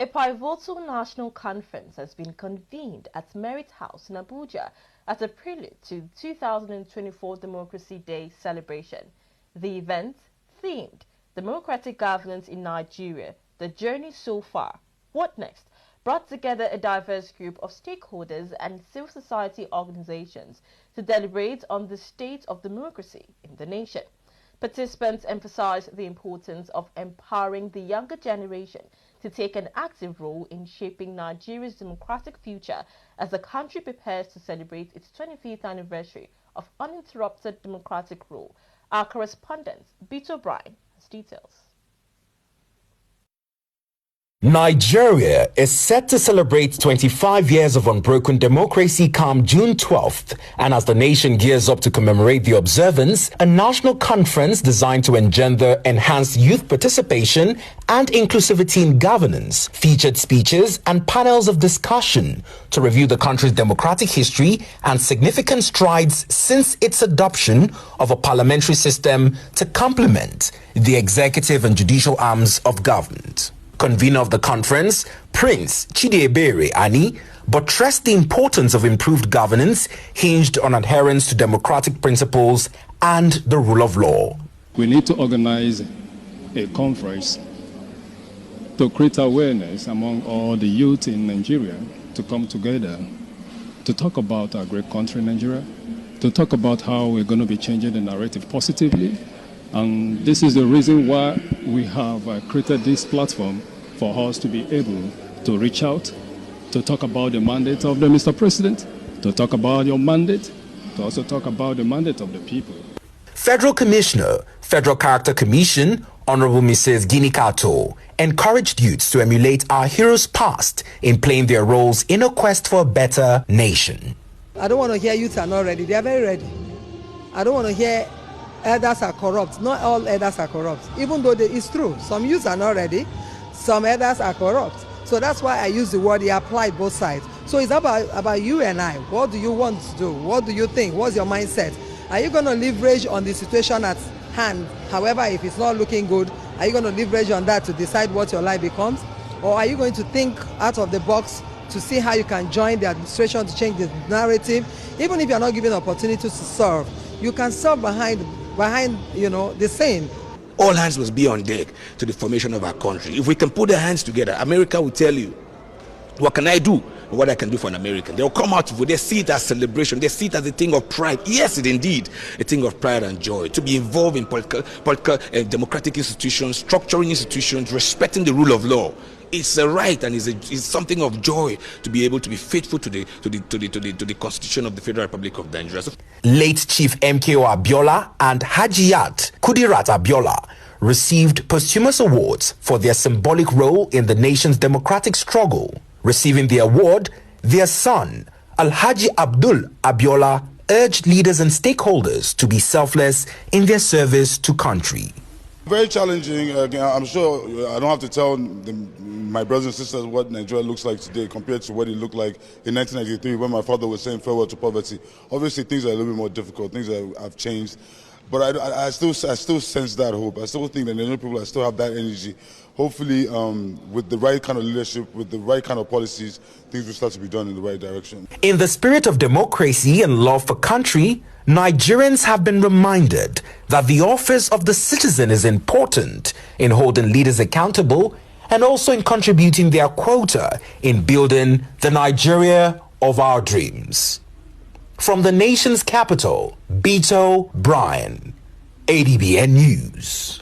A pivotal national conference has been convened at Merit House in Abuja as a prelude to the 2024 Democracy Day celebration. The event, themed Democratic Governance in Nigeria, the Journey So Far, What Next?, brought together a diverse group of stakeholders and civil society organizations to deliberate on the state of democracy in the nation. Participants emphasized the importance of empowering the younger generation to take an active role in shaping Nigeria's democratic future as the country prepares to celebrate its 25th anniversary of uninterrupted democratic rule. Our correspondent, Bito Bryan, has details. Nigeria is set to celebrate 25 years of unbroken democracy come June 12th, and as the nation gears up to commemorate the observance, a national conference designed to engender enhanced youth participation and inclusivity in governance featured speeches and panels of discussion to review the country's democratic history and significant strides since its adoption of a parliamentary system to complement the executive and judicial arms of government. Convener of the conference, Prince Chidiebere Ani, buttressed the importance of improved governance hinged on adherence to democratic principles and the rule of law. We need to organize a conference to create awareness among all the youth in Nigeria to come together to talk about our great country, Nigeria, to talk about how we're going to be changing the narrative positively. And this is the reason why we have created this platform for us to be able to reach out, to talk about the mandate of the Mr. President, to talk about your mandate, to also talk about the mandate of the people. Federal Commissioner, Federal Character Commission, Honorable Mrs. Gini Kato, encouraged youths to emulate our heroes past in playing their roles in a quest for a better nation. I don't want to hear youths are not ready. They are very ready. I don't want to hear elders are corrupt. Not all elders are corrupt. Even though it's true, some youths are not ready, some elders are corrupt. So that's why I use the word, they apply both sides. So it's about you and I. What do you want to do? What do you think? What's your mindset? Are you going to leverage on the situation at hand? However, if it's not looking good, are you going to leverage on that to decide what your life becomes? Or are you going to think out of the box to see how you can join the administration to change the narrative? Even if you're not given opportunities to serve, you can serve behind the scene. All hands must be on deck to the formation of our country. If we can put our hands together, America will tell you, what can I do and what I can do for an American? They'll come out, they see it as celebration, they see it as a thing of pride. Yes, it's indeed a thing of pride and joy. To be involved in political democratic institutions, structuring institutions, respecting the rule of law. It's a right and it's something of joy to be able to be faithful to the Constitution of the Federal Republic of Nigeria. Late Chief MKO Abiola and Hajiyat Kudirat Abiola received posthumous awards for their symbolic role in the nation's democratic struggle. Receiving the award, their son, Alhaji Abdul Abiola, urged leaders and stakeholders to be selfless in their service to country. Very challenging. I'm sure I don't have to tell my brothers and sisters what Nigeria looks like today compared to what it looked like in 1993 when my father was saying farewell to poverty. Obviously, things are a little bit more difficult. Things have changed. But I still sense that hope. I still think that Nigerian people still have that energy. Hopefully, with the right kind of leadership, with the right kind of policies, things will start to be done in the right direction. In the spirit of democracy and love for country, Nigerians have been reminded that the office of the citizen is important in holding leaders accountable and also in contributing their quota in building the Nigeria of our dreams. From the nation's capital, Bito Bryan, ADBN News.